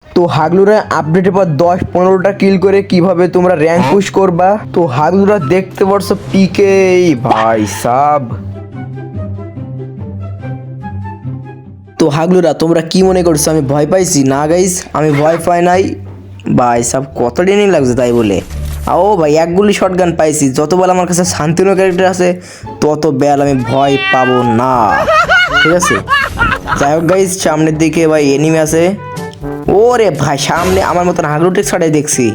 তো হাগলুরা আপডেটের পর 10-15টা কিল করে কিভাবে তোমরা র্যাঙ্ক পুশ করবা। তো হাগলুরা দেখতে পারছো পিকে ভাই সাব। তো হাগলুরা তোমরা কি মনে করছো আমি ভয় পাইছি? না গাইস, আমি ভয় পাই নাই ভাই সাব। কত ট্রেনিং লাগছে তাই বলে। ও ভাই এক গুলি শটগান পাইছি। যত বেল আমার কাছে শান্তিনো ক্যারেক্টার আছে তত বেল আমি ভয় পাবো না, ঠিক আছে? যাই হোক গাইস, সামনের দিকে ভাই এনিমি আছে। ওরে ভাই সামনে আমার মতন হাগলুটেক্স ছাড়াই দেখছি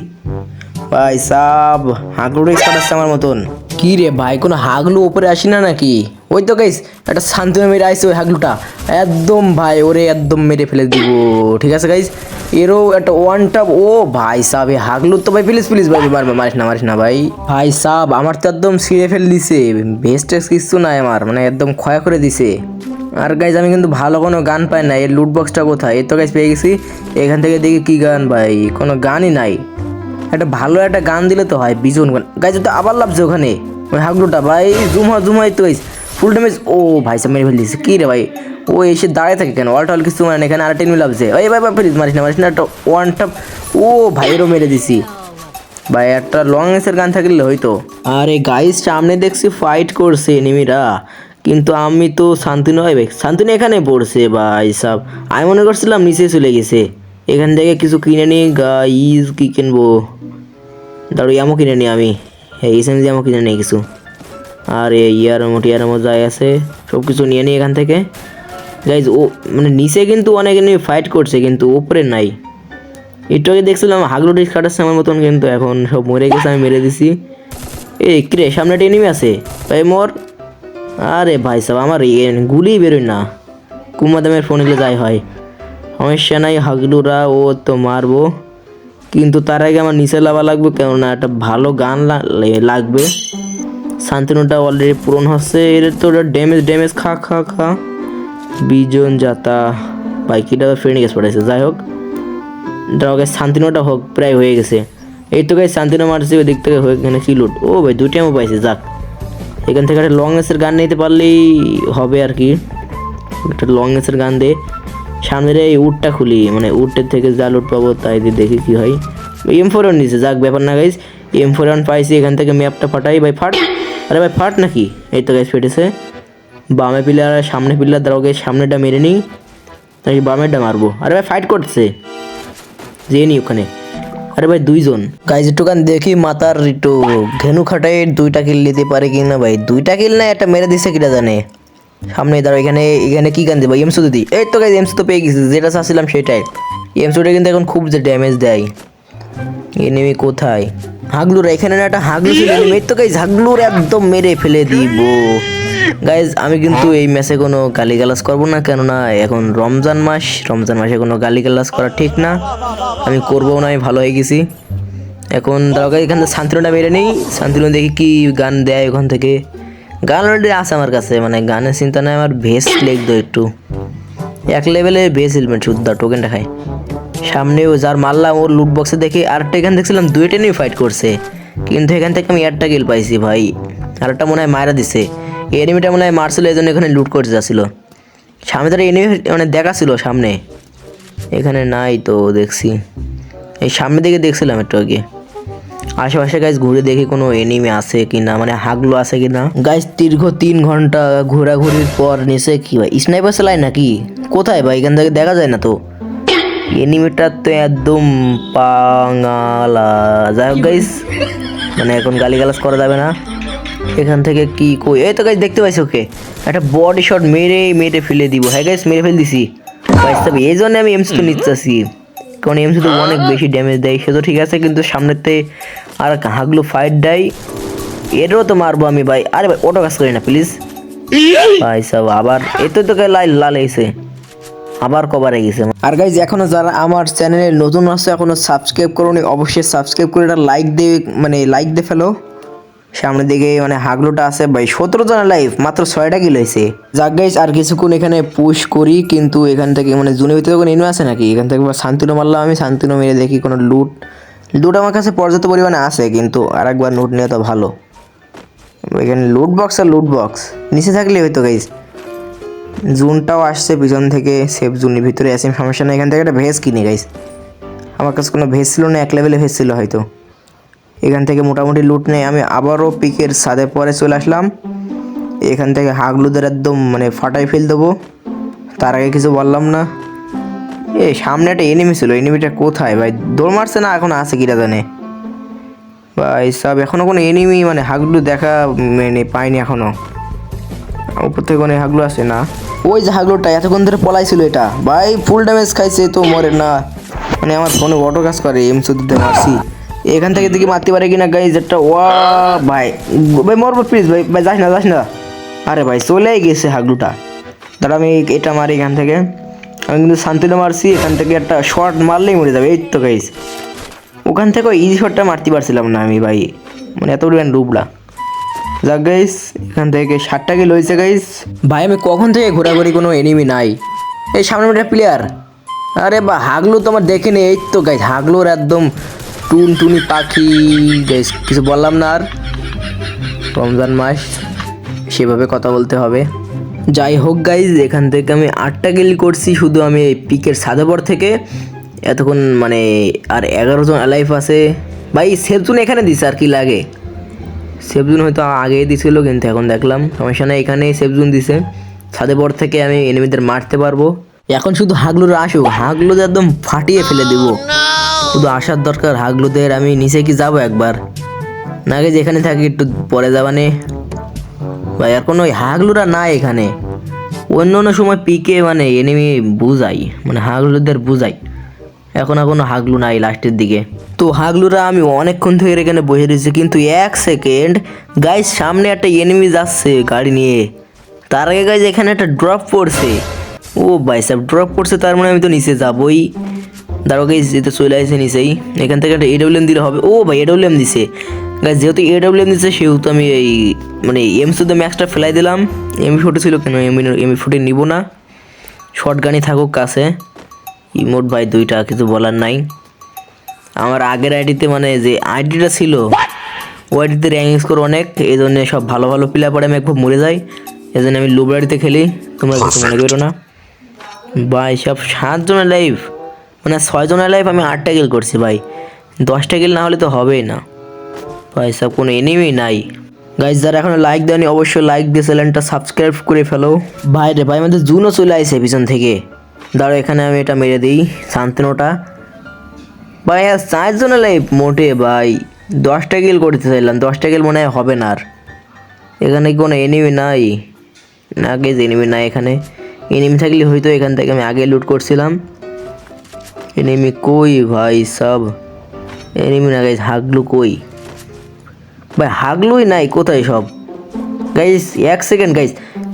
ভাই সাব। হাগলুটেক্স ছাড়াচ্ছে আমার মতন। কি রে ভাই, কোনো হাগলু উপরে আসি না নাকি? ওই তো গাইস একটা শান্তিময় মেরে আইছে ওই হাগলুটা একদম ভাই, ওরে একদম মেরে ফেলে দিব। ঠিক আছে গাইস, এরও একটা ওয়ান টাপ। ও ভাই সাব এই হাগলু তো ভাই প্লিজ প্লিজ ভাই মারিস না ভাই। ভাই সাব আমার তো একদম ছিঁড়ে ফেলে দিছে। বেস্ট কিছু নাই আমার, মানে একদম ক্ষয় করে দিছে। আর গাইজ আমি কিন্তু ভালো কোনো গান পাই না। এর লুট বক্সটা কোথায়? এই তো গাইজ পেয়ে গেছি। এখান থেকে দেখি কি গান ভাই, কোনো গানই নাই। একটা ভালো একটা গান দিলে তো হয়। বিজন গান গাইজ তো আবার লাভছে ওখানে ওই হাগলুটা ভাই। জুমাই তো ফুল ড্যামেজ। ও ভাই সব মেরে ফেলে দিচ্ছে। কী রে ভাই, ও এসে দাঁড়িয়ে থাকে কেন? অল টল কিছু মানে না, এখানে আরেকটা এনিমি লাভছে। ওই ভাই প্লিজ মারিস না একটা ওয়ান টাপ। ও ভাইয়েরও মেরে দিছি ভাই। একটা লং রেঞ্জের গান থাকলে হয়তো। আরে গাইজ সামনে দেখছি ফাইট করছে এনিমিরা, কিন্তু আমি তো শান্তিনু ভাই শান্তিনু এখানে পড়ছে ভাই সাব। আমি মনে করছিলাম নিচে চলে গেছে। এখান থেকে কিছু কিনে নিই গাইজ। কি কিনবো? দাঁড়ো ইয়ামও কিনে নিই আমি। হ্যাঁ এসএমজি আমও কিনে নিই কিছু। আর ইয়ারমো যাই আছে সব কিছু নিয়ে নিই এখান থেকে গাইজ। ও মানে নিচে কিন্তু অনেক এনিমি ফাইট করছে, কিন্তু উপরে নাই। একটু আগে দেখছিলাম হাগলুটি কাটাচ্ছে আমার মতন, কিন্তু এখন সব মরে গেছে, আমি মেরে দিছি। এই কিরে সামনে একটা এনিমি আছে ভাই, মোর। আরে ভাই সাহেব আমার গুলি বেরোয় না। কুমাদামের ফোন এগুলো যাই হয়, সমস্যা নাই। হাগলুরা ও তো মারবো, কিন্তু তার আগে আমার নিচে লাভা লাগবে, কেননা একটা ভালো গান লাগবে। শান্তিনুটা অলরেডি পূরণ হচ্ছে। এর তো ড্যামেজ খা বিজন যাতা বাইকিটা ফ্রেন্ড পড়েছে। যাই হোক শান্তিনুটা হোক, প্রায় হয়ে গেছে। এই তো গাই শান্তিনু মারছে ওই দিক থেকে হয়ে গেছে কি লুট। ও ভাই দুইটা আমি পাইছি। যাক এখান থেকে একটা লং রেঞ্জের গান নিতে পারলেই হবে আর কি। একটা লং রেঞ্জের গান দিয়ে সামনের এই উডটা খুলি, মানে উডের থেকে যা লুট পাবো তাই দিয়ে দেখি কি হয়। M4 নিচে যাক ব্যাপার না গাইজ। M4 পাইছি। এখান থেকে ম্যাপটা ফাটাই ভাই। ফাট, আরে ভাই ফাট নাকি? এই তো গাইজ ফেটেছে। বামে পিলার আর সামনে পিলার দাঁড়াও গাইজ। সামনেটা মেরে নিই নাকি বামেরটা মারবো? আরে ভাই ফাইট করছে যে নি ওখানে। আরে ভাই দুইজন গাইজ। একটুখান দেখি মাতার একটু ঘেনু খাটাই 2টা কিল নিতে পারে কি না ভাই। 2টা কিল না, একটা মেরে দিছে কিনা জানে। সামনে দাঁড়ো। এখানে কি গান দেবো? এমসু দিদি। এই তো গাইজ এমসু তো পেয়ে গেছি, যেটা চাচ্ছিলাম সেটাই। এমসুটা কিন্তু এখন খুব যে ড্যামেজ দেয়। এনিমি কোথায়? হাগলুর এখানে না, একটা হাগলু ছিল। এই তো গাইজ হাগলুর একদম মেরে ফেলে দিব গাইজ। আমি কিন্তু এই ম্যাচে কোনো গালিগালাজ করবো না, কেননা এখন রমজান মাসে কোনো গালিগালাজ করা ঠিক না। আমি করবো না, আমি ভালো হয়ে গেছি এখন। দাঁড়াও এখান থেকে শান্তিনুটা মেরে নেই। শান্তিনু দেখি কি গান দেয় ওখান থেকে। গান অলরেডি আছে আমার কাছে, মানে গানের চিন্তা নেই আমার। ভেস লিখতো একটু 1 লেভেলে ভেস হেলমেট শুদ্ধ টোকেনটা খাই। সামনেও যার মারলাম ওর লুট বক্সে দেখি আরেকটা এখানে দেখছিলাম 2টা নিয়ে ফাইট করছে, কিন্তু এখান থেকে আমি 1টা কিল পাইছি ভাই। আরেকটা মনে হয় মারা দিছে। এনিমিটা মনে হয় মারছিল, এই জন্য এখানে লুট করতে যাচ্ছিল। সামনে তার এনিমি মানে দেখা ছিল সামনে, এখানে নাই তো দেখছি। এই সামনের দিকে দেখছিলাম একটু আগে। আশেপাশে গাইজ ঘুরে দেখি কোনো এনিমি আছে কিনা, মানে হাগলো আছে কিনা। গাইজ দীর্ঘ 3 ঘন্টা ঘোরাঘুরির পর নিচে কি ভাই স্নাইপার চালায় নাকি? কোথায় ভাই? এখান থেকে দেখা যায় না তো। এনিমিটা তো একদম পাঙালা। যাই হোক গাইজ, মানে এখন গালিগালাজ করা যাবে না। এখান থেকে কি কই? এই তো গাইজ দেখতে পাইছি ওকে। একটা বডি শট মেরে ফেলে দিব। হ্যাঁ গাইজ মেরে ফেলে দিছি গাইজ। তবে এই জন্য আমি এমসি তো নিচ্ছি, কারণ এমসি তো অনেক বেশি ড্যামেজ দেয়। সে তো ঠিক আছে, কিন্তু সামনেতে আর হাগলু ফাইট দেয়, এরও তো মারবো আমি ভাই। আরে ভাই অটো কাজ করি না প্লিজ ভাই সব। আবার এত তো লাল এসে আবার কভার হয়ে গেছে। আর গাইজ এখনো যারা আমার চ্যানেলে নতুন আছে এখনো সাবস্ক্রাইব করোনি, অবশ্যই সাবস্ক্রাইব করে এটা লাইক দিয়ে ফেলো। সামনের দিকে মানে হাগলুটা আছে ভাই। 17 জনের লাইভ, মাত্র 6টা কিল হয়েছে। যাক গাইজ আর কিছুক্ষণ এখানে পুশ করি, কিন্তু এখান থেকে মানে জুনের ভিতরে কোনো এনিমি আছে নাকি? এখান থেকে শান্তিনু মারলাম আমি। শান্তিনু মেরে দেখি কোনো লুট আমার কাছে পর্যাপ্ত পরিমাণে আছে, কিন্তু আরেকবার লুট নিয়ে তো ভালো। এখানে লুট বক্স আর লুট বক্স নিচে থাকলে হয়তো গাইস। জুনটাও আসছে পিছন থেকে, সেফ জোনের ভিতরে আছে, সমস্যা নেই। এখান থেকে একটা ভেজ কিনে গাইস, আমার কাছে কোনো ভেজ ছিল না, 1 লেভেলে ভেজ ছিল হয়তো। এখান থেকে মোটামুটি লুট নেই। আমি আবারও পিকের ছাদে পরে চলে আসলাম। এখান থেকে হাগলুদের একদম মানে ফাটাই ফেল দেবো। তার আগে কিছু বললাম না। সামনে একটা এনিমি ছিল, এনিমিটা কোথায় ভাই? দৌড় মারছে না এখন আছে কিরা জানে ভাই সব। এখনও কোনো এনিমি মানে হাগলু দেখা মানে পাইনি এখনও। উপর থেকে কোনো হাগলু আসে না। ওই যে হাগলুটা এতক্ষণ ধরে পলাইছিল, এটা ভাই ফুল ড্যামেজ খাইছে তো মরে না। মানে আমার ফোনে অটো কাজ করে, M14 মারছি। এখান থেকে দিকে মারতে পারে কিনা গাইজ একটা। ওয়া ভাই ভাই মরবো প্লিজ ভাই, ভাই যাস না যাস না। আরে ভাই চলেই গেছে হাগলুটা। দাঁড়া আমি এটা মারি এখান থেকে। আমি কিন্তু শান্তিটা মারছি, এখান থেকে একটা শট মারলেই মরে যাবে। এই তো গাইজ ওখান থেকে ইজি শটটা মারতে পারছিলাম না আমি ভাই, মানে এত পরিমাণ ডুবলা। যাক গাইস, এখান থেকে 60টা কিল হয়েছে গাইস। ভাই আমি কখন থেকে ঘোরাঘুরি, কোনো এনিমি নাই। এই সামনে একটা প্লেয়ার। আরে বা হাগলু তো আমার দেখে নেই। এই তো গাইস হাগলুর একদম টুনটুনি পাখি গাইস, কিছু বললাম না আর। রমজান মাস সেভাবে কথা বলতে হবে। যাই হোক গাইজ, এখান থেকে আমি 8টা কিল করছি শুধু আমি এই পিকের সাদেপর থেকে। এতক্ষণ মানে আর 11 জন অ্যালাইভ আছে ভাই। সেফজুন এখানে দিছে, আর কি লাগে। সেফজুন হয়তো আগেই দিছিল, কিন্তু এখন দেখলাম সমস্যা নেই, এখানেই সেফজুন দিছে। সাদেপর থেকে আমি এনিমিদের মারতে পারবো। এখন শুধু হাগলুরা আসুক, হাগলুদের একদম ফাটিয়ে ফেলে দেব। শুধু আসার দরকার হাগলুদের। আমি নিচে কি যাব একবার না গে, যেখানে থাকি একটু পরে যাবানে ভাই। এখন ওই হাগলুরা নাই এখানে। অন্য অন্য সময় পিকে মানে এনিমি বুঝাই, মানে হাগলুদের বুঝাই। এখন এখনো হাগলু নাই লাস্টের দিকে। তো হাগলুরা আমি অনেকক্ষণ থেকে এখানে বসে রয়েছি, কিন্তু 1 সেকেন্ড গাইজ সামনে একটা এনিমি যাচ্ছে গাড়ি নিয়ে। তার আগে গাইজ এখানে একটা ড্রপ পড়ছে। ও ভাই সাহেব ড্রপ পড়ছে, তার মানে আমি তো নিচে যাবই। দাঁড়ো গাইজ, যেতে চলে আসছে নিচেই। এখান থেকে একটা AWM দিলে হবে। ও ভাই AWM দিছে গাইজ, যেহেতু AWM দিচ্ছে সেহেতু আমি এই মানে M14 ম্যাক্সটা ফেলাই দিলাম। M14 ছিল কেন, M14 নিব না, শর্ট গানই থাকুক কাছে। ইমোট ভাই 2টা, কিছু বলার নাই। আমার আগের আইডিতে মানে যে আইডিটা ছিল ওই আইডিতে র্যাঙ্ক স্কোর অনেক, এই জন্য সব ভালো ভালো প্লেয়ার পরে আমি একবার মরে যাই। এই জন্য আমি লুবরাড়িতে খেলি, তোমরা কিছু মনে করো না ভাই। সব 7 জনের লাইভ, মানে 6 জনের লাইভ, আমি 8টা কিল করছি ভাই। 10টা কিল না হলে তো হবেই না ভাই। সব কোনো এনিমি নাই গাইজ। যারা এখনো লাইক দেয়নি অবশ্যই লাইক দিয়ে চ্যানেলটা সাবস্ক্রাইব করে ফেলো ভাই। রে ভাই আমাদের জুনও চলে আসে পিছন থেকে। দাঁড়ো এখানে আমি এটা মেরে দিই শান্তনুটা ভাই। আর 4 জনের লাইভ মোটে ভাই। 10টা কিল করতে চাইলাম, 10টা কিল মনে হয় হবে না। আর এখানে কোনো এনিমি নাই না গাইজ, এনিমি নাই এখানে। এনিমি থাকলে হয়তো এখান থেকে আমি আগে লুট করছিলাম। এনিমি কই ভাই সব, এনিমি না গাইজ। হাগলু কই ভাই? হাগলুই নাই, কোথায় সব গাইজ? 1 সেকেন্ড গাইজ,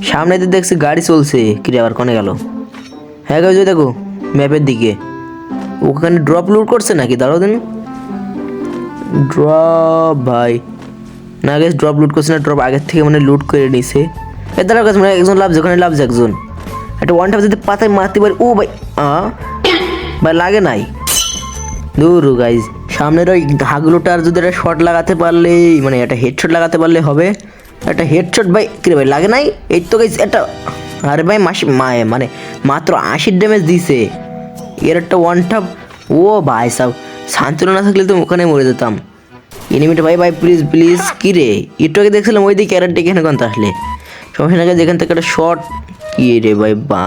সামনেতে দেখছি গাড়ি চলছে। কিরে আবার কোনে গেল? হ্যাঁ গাইজ দেখো ম্যাপের দিকে, ওখানে ড্রপ লুট করছে নাকি? দাঁড়াও দিন, ড্রপ ভাই না গাইজ, ড্রপ লুট করছে না, ড্রপ আগের থেকে মানে লুট করে নিছে। এ দাঁড়াও গাছ, মানে একজন লাভছে, ওখানে লাভছে একজন। একটা 1 টাপ যদি পাতায় মারতে পারি। ও ভাই ভাই লাগে নাই। দূর গাইজ, সামনের ওই হাগলুটার যদি একটা শট লাগাতে পারলেই, মানে একটা হেডশট লাগাতে পারলে হবে। একটা হেডশট ভাই, কিরে ভাই লাগে নাই? এই তো গাইজ একটা, আরে ভাই মানে মাত্র 80 ড্যামেজ দিছে। এর একটা 1 টাপ। ও ভাই সাব, শান্তনু না থাকলে তো ওখানে মরে যেতাম। এনিমিটা ভাই ভাই প্লিজ প্লিজ। কী রে একটু আগে দেখছিলাম ওই দিকে ক্যারেটটা এখানে কোনটা আসলে সমস্যা না। যেখান থেকে একটা শট। কি রে ভাই বা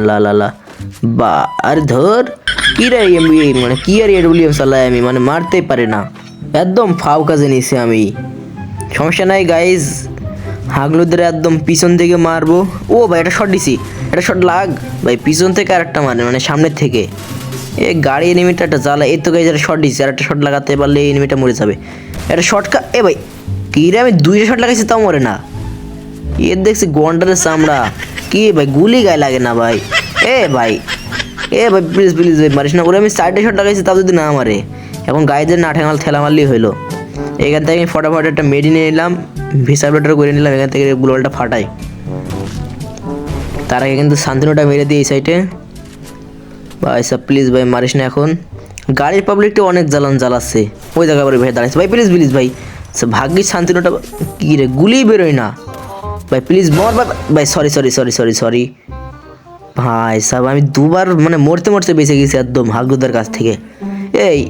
লা লা লা বা, আরে ধর কি রে মানে কি আর AWM চালাই আমি, মানে মারতেই পারে না, একদম ফাউ কাজে নিছি আমি। সমস্যা নাই গাইজ, হাগলুদের একদম পিছন থেকে মারবো। ও ভাই একটা শট দিছি, একটা শট লাগ ভাই। পিছন থেকে আরেকটা মারে, মানে সামনের থেকে। এ গাড়ি এনিমিটা একটা জ্বালা। এই তো গাইজ একটা শট দিছি, আর একটা শট লাগাতে পারলে এই এনিমিটা মরে যাবে। একটা শর্টকাট। এ ভাই কি রে, আমি 2টা শট লাগাইছি তাও মরে না। এর দেখছি গন্ডারের চামড়া। কি ভাই গুলি গায়ে লাগে না ভাই? এ ভাই প্লিজ প্লিজ ভাই মারিস না। ওরে আমি 4টে শট লাগাইছি তাও যদি না মারে। এখন গাইদের না ঠেঙাল ঠেলা মারলেই হইলো। এখান থেকে আমি ফটাফট একটা মেডি নিয়ে নিলাম, ভিসা ব্লেডার করে নিলাম। এখান থেকে গ্লোয়ালটা ফাটাই। তার আগে কিন্তু শান্তনুটা মেরে দিই এই সাইডে। ভাই সব প্লিজ ভাই মারিস না। এখন গাড়ির পাবলিকটা অনেক জ্বালাচ্ছে, ওই জায়গা পরে ভাই দাঁড়াচ্ছে। ভাই প্লিজ প্লিজ ভাই ভাগ্যিস শান্তিনোটা কি রে গুলি বেরোয় না ভাই প্লিজ মর ভাই sorry sorry sorry sorry sorry ভাই সাহেব আমি দুবার মানে মরতে মরতে বেঁচে গেছি একদম হাগলুদার কাছ থেকে এই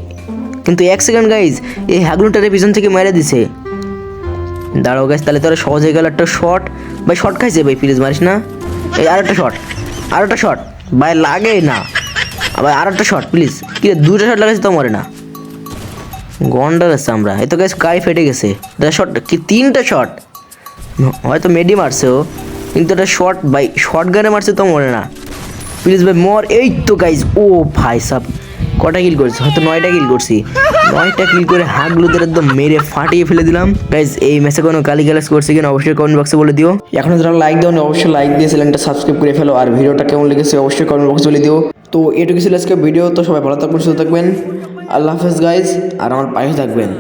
কিন্তু এক সেকেন্ড গাইজ এই হাগলুটারে পিছন থেকে মেরে দিছে দাঁড়াও গাইজ তাহলে তোরা সহজ হয়ে গেল একটা শট ভাই শট খাইছে ভাই প্লিজ মারিস না এই আর একটা শট ভাই লাগে না ভাই আর একটা শট প্লিজ কি দুইটা শট লাগাইছে তো মরে না গন্ডার আছে আমরা এই তো গাইজ কাই ফেটে গেছে শট কি তিনটা শট হয়তো মেডি মারছে ও কিন্তু একটা শট ভাই শর্ট গানে মারছে তো মরে না প্লিজ ভাই মর এই তো গাইজ ও ভাই সাব কটা কিল করছি হয়তো 9টা কিল করছি 9টা কিল করে হাগলুদের একদম মেরে ফাটিয়ে ফেলে দিলাম গাইজ এই ম্যাচে কোনো গালি গালাজ করছে কিনা অবশ্যই কমেন্ট বক্সে বলে দিও এখন যারা লাইক দাও অবশ্যই লাইক দিয়ে চ্যানেলটা সাবস্ক্রাইব করে ফেলো আর ভিডিওটা কেমন লেগেছে অবশ্যই কমেন্ট বক্সে বলে দিও তো এটুকু ছিল আজকে ভিডিও তো সবাই ভালো থাকবেন সুস্থ থাকবেন আল্লাহ হাফেজ গাইজ আর আমার পাশে থাকবেন